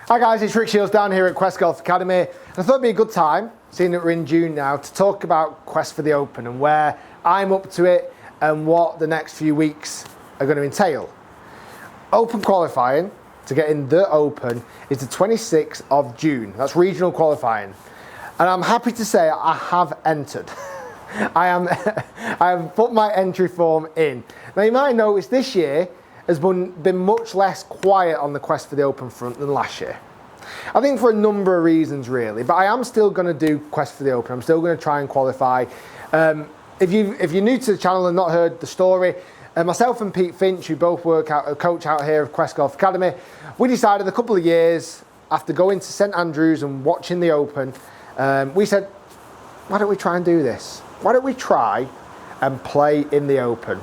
Hi guys, it's Rick Shiels down here at Quest Golf Academy. I thought it'd be a good time, seeing that we're in June now, to talk about Quest for the Open and where I'm up to it and what the next few weeks are going to entail. Open qualifying to get in the Open is the 26th of June. That's regional qualifying. And I'm happy to say I have entered. I have put my entry form in. Now you might notice this year has been much less quiet on the Quest for the Open front than last year. I think for a number of reasons really, but I am still going to do Quest for the Open. I'm still going to try and qualify. If you're new to the channel and not heard the story, myself and Pete Finch, who both coach out here at Quest Golf Academy, we decided a couple of years after going to St Andrews and watching the Open, we said, why don't we try and do this? Why don't we try and play in the Open?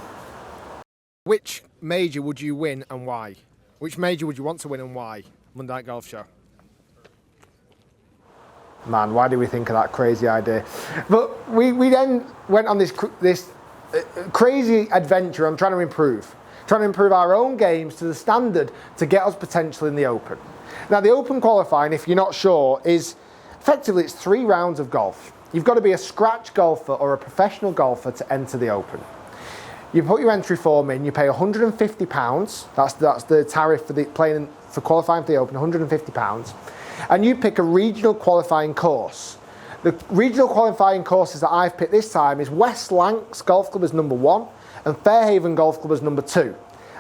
Which major would you win and why? Which major would you want to win and why? Monday Night Golf Show. Man, why did we think of that crazy idea? But we then went on this crazy adventure on trying to improve our own games to the standard to get us potentially in the Open. Now the Open qualifying, if you're not sure, is effectively it's 3 rounds of golf. You've got to be a scratch golfer or a professional golfer to enter the Open. You put your entry form in, you pay £150, that's the tariff for qualifying for the Open, £150, and you pick a regional qualifying course. The regional qualifying courses that I've picked this time is West Lancs Golf Club as number 1 and Fairhaven Golf Club as number 2.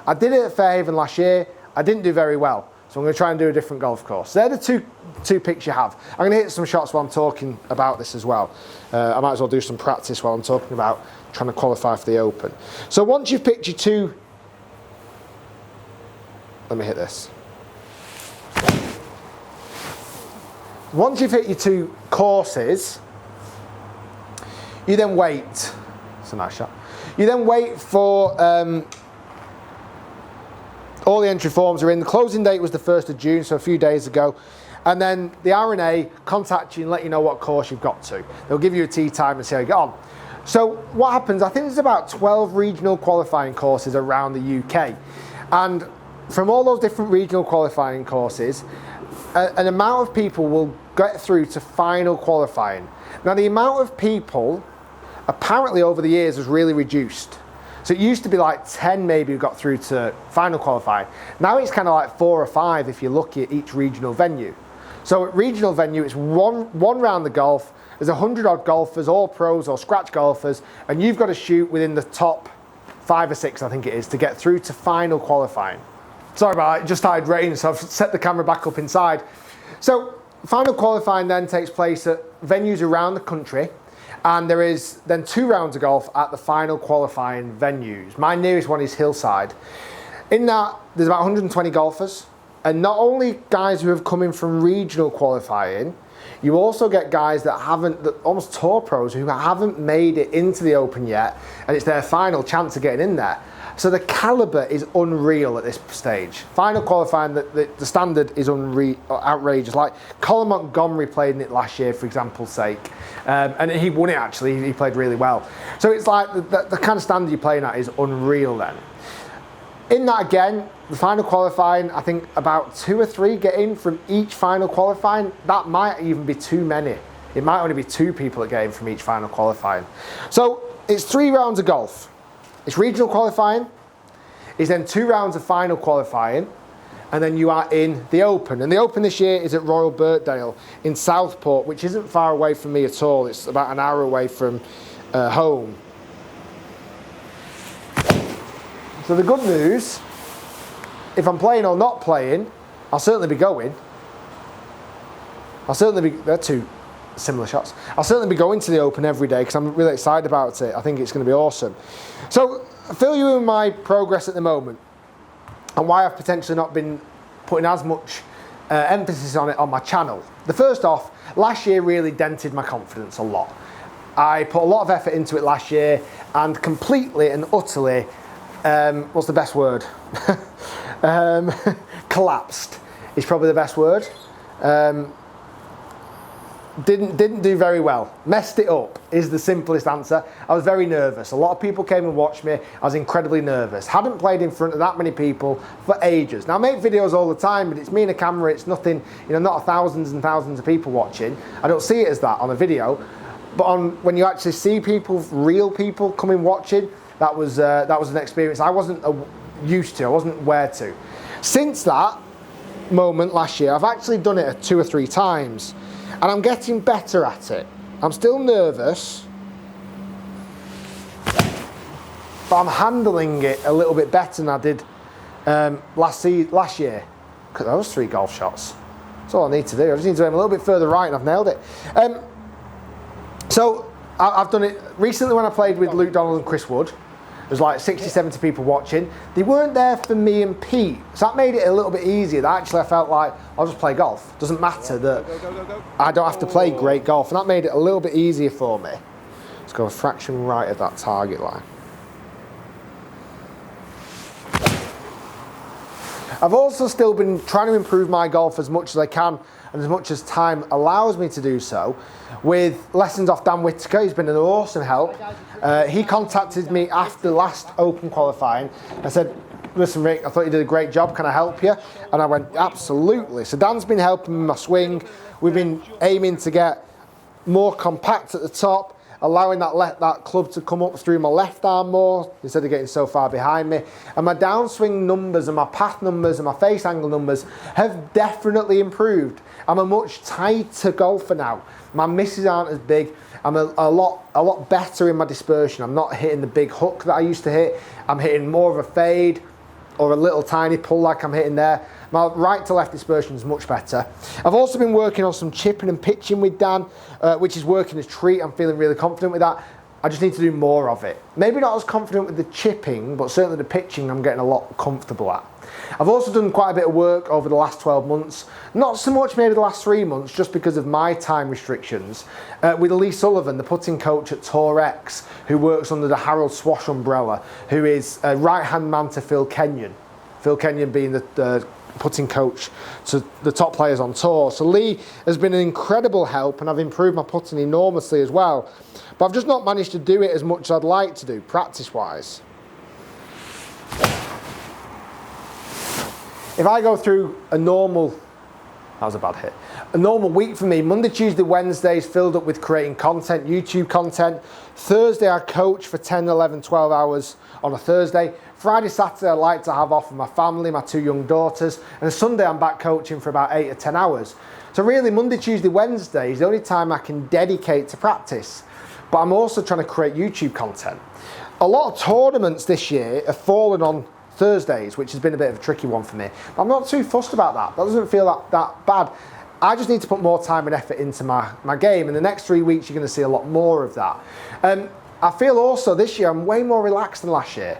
I did it at Fairhaven last year, I didn't do very well, so I'm going to try and do a different golf course. They're the two picks you have. I'm going to hit some shots while I'm talking about this as well. I might as well do some practice while I'm talking about trying to qualify for the Open. So once you've picked your 2, let me hit this. Once you've hit your 2 courses, you then wait. It's a nice shot. You then wait for all the entry forms are in. The closing date was the 1st of June, so a few days ago. And then the R&A contact you and let you know what course you've got to. They'll give you a tee time and see how you get on. So what happens, I think there's about 12 regional qualifying courses around the UK. And from all those different regional qualifying courses, an amount of people will get through to final qualifying. Now the amount of people, apparently over the years, has really reduced. So it used to be like 10 maybe who got through to final qualifying. Now it's kind of like 4 or 5 if you look at each regional venue. So at regional venue, it's one round the golf. There's 100 odd golfers, all pros or scratch golfers, and you've got to shoot within the top 5 or 6, I think it is, to get through to final qualifying. Sorry about that, it just started raining, so I've set the camera back up inside. So final qualifying then takes place at venues around the country, and there is then 2 rounds of golf at the final qualifying venues. My nearest one is Hillside. In that, there's about 120 golfers, and not only guys who have come in from regional qualifying, you also get guys that almost tour pros who haven't made it into the Open yet, and it's their final chance of getting in there. So the caliber is unreal at this stage. Final qualifying, the standard is outrageous. Like Colin Montgomery played in it last year, for example's sake, and he won it actually. He played really well. So it's like the kind of standard you're playing at is unreal then. In that again, the final qualifying, I think about 2 or 3 get in from each final qualifying. That might even be too many. It might only be 2 people that get in from each final qualifying. So it's 3 rounds of golf. It's regional qualifying. It's then 2 rounds of final qualifying. And then you are in the Open. And the Open this year is at Royal Birkdale in Southport, which isn't far away from me at all. It's about an hour away from home. So the good news, if I'm playing or not playing, I'll certainly be going. They're 2 similar shots. I'll certainly be going to the Open every day because I'm really excited about it. I think it's going to be awesome. So I'll fill you in my progress at the moment and why I've potentially not been putting as much emphasis on it on my channel. The first off, last year really dented my confidence a lot. I put a lot of effort into it last year and completely and utterly what's the best word? Collapsed is probably the best word. Didn't do very well. Messed it up is the simplest answer. I was very nervous. A lot of people came and watched me. I was incredibly nervous. Hadn't played in front of that many people for ages. Now I make videos all the time, but it's me and a camera. It's nothing, not thousands and thousands of people watching. I don't see it as that on a video. But when you actually see people, real people coming watching, that was an experience I wasn't used to. I wasn't aware to. Since that moment last year, I've actually done it 2 or 3 times, and I'm getting better at it. I'm still nervous, but I'm handling it a little bit better than I did last year. Because that was 3 golf shots. That's all I need to do. I just need to aim a little bit further right, and I've nailed it. So I've done it recently when I played with Luke Donald and Chris Wood. There's like 60, 70 people watching. They weren't there for me and Pete, so that made it a little bit easier. That actually I felt like I'll just play golf. Doesn't matter that I don't have to play great golf, and that made it a little bit easier for me. Let's go a fraction right of that target line. I've also still been trying to improve my golf as much as I can and as much as time allows me to do so with lessons off Dan Whitaker. He's been an awesome help. He contacted me after last Open qualifying. I said, listen Rick, I thought you did a great job, can I help you? And I went, absolutely. So Dan's been helping me with my swing. We've been aiming to get more compact at the top, allowing that club to come up through my left arm more instead of getting so far behind me. And my downswing numbers and my path numbers and my face angle numbers have definitely improved. I'm a much tighter golfer now. My misses aren't as big. I'm a lot better in my dispersion. I'm not hitting the big hook that I used to hit. I'm hitting more of a fade or a little tiny pull like I'm hitting there. My right to left dispersion is much better. I've also been working on some chipping and pitching with Dan, which is working a treat. I'm feeling really confident with that. I just need to do more of it. Maybe not as confident with the chipping, but certainly the pitching I'm getting a lot comfortable at. I've also done quite a bit of work over the last 12 months, not so much maybe the last 3 months, just because of my time restrictions, with Lee Sullivan, the putting coach at GolfWRX, who works under the Harold Swash umbrella, who is a right-hand man to Phil Kenyon. Phil Kenyon being the putting coach to the top players on tour. So Lee has been an incredible help, and I've improved my putting enormously as well. But I've just not managed to do it as much as I'd like to do, practice-wise. If I go through a normal, that was a bad hit, a normal week for me, Monday, Tuesday, Wednesday is filled up with creating content, YouTube content. Thursday I coach for 10, 11, 12 hours on a Thursday. Friday, Saturday I like to have off with my family, my 2 young daughters, and Sunday I'm back coaching for about 8 or 10 hours. So really Monday, Tuesday, Wednesday is the only time I can dedicate to practice. But I'm also trying to create YouTube content. A lot of tournaments this year have fallen on Thursdays, which has been a bit of a tricky one for me. But I'm not too fussed about that. That doesn't feel that bad. I just need to put more time and effort into my game. In the next 3 weeks, you're going to see a lot more of that. I feel also this year I'm way more relaxed than last year.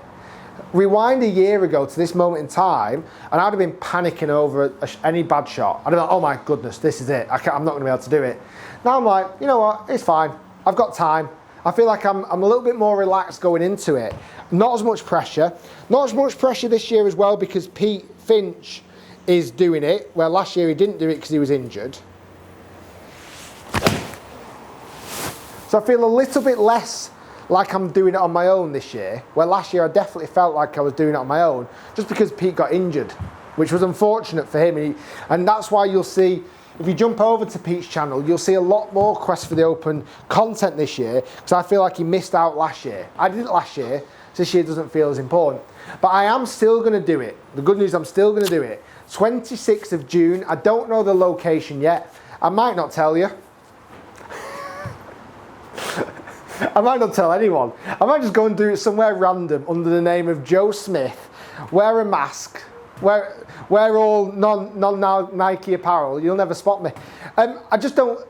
Rewind a year ago to this moment in time, and I'd have been panicking over any bad shot. I'd have been like, oh my goodness, this is it. I'm not going to be able to do it. Now I'm like, you know what, it's fine. I've got time. I feel like I'm a little bit more relaxed going into it. Not as much pressure. Not as much pressure this year as well because Pete Finch is doing it, where last year he didn't do it because he was injured. So I feel a little bit less like I'm doing it on my own this year, where last year I definitely felt like I was doing it on my own just because Pete got injured, which was unfortunate for him. And that's why you'll see, if you jump over to Pete's channel, you'll see a lot more Quest for the Open content this year because I feel like he missed out last year. I did it last year, so this year doesn't feel as important. But I am still going to do it. The good news, I'm still going to do it. 26th of June, I don't know the location yet. I might not tell you. I might not tell anyone. I might just go and do it somewhere random under the name of Joe Smith, wear a mask, wear all non-Nike apparel. You'll never spot me. I just don't.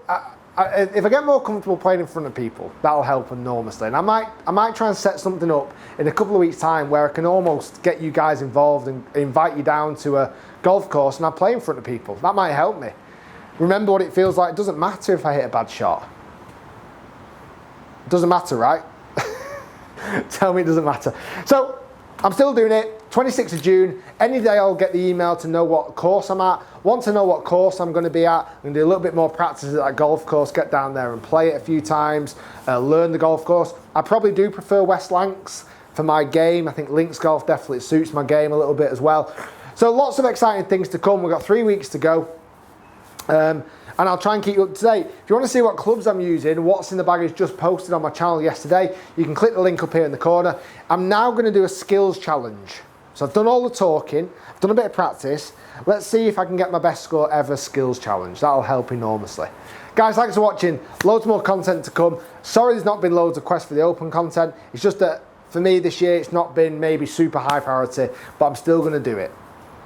If I get more comfortable playing in front of people, that'll help enormously. And I might try and set something up in a couple of weeks' time where I can almost get you guys involved and invite you down to a golf course and I play in front of people. That might help me. Remember what it feels like. It doesn't matter if I hit a bad shot. It doesn't matter, right? Tell me it doesn't matter. So I'm still doing it. 26th of June. Any day I'll get the email to know what course I'm at. want to know what course I'm going to be at. I'm going to do a little bit more practice at that golf course, get down there and play it a few times, learn the golf course. I probably do prefer West Lancs for my game. I think links golf definitely suits my game a little bit as well. So lots of exciting things to come. We've got 3 weeks to go. And I'll try and keep you up to date. If you want to see what clubs I'm using, what's in the bag is just posted on my channel yesterday. You can click the link up here in the corner. I'm now going to do a skills challenge. So I've done all the talking, I've done a bit of practice. Let's see if I can get my best score ever skills challenge. That'll help enormously. Guys, thanks for watching. Loads more content to come. Sorry there's not been loads of Quest for the Open content. It's just that for me this year it's not been maybe super high priority, but I'm still going to do it.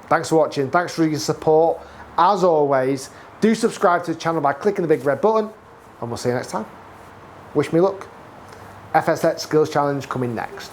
Thanks for watching. Thanks for your support. As always, do subscribe to the channel by clicking the big red button, and we'll see you next time. Wish me luck. FSX Skills Challenge coming next.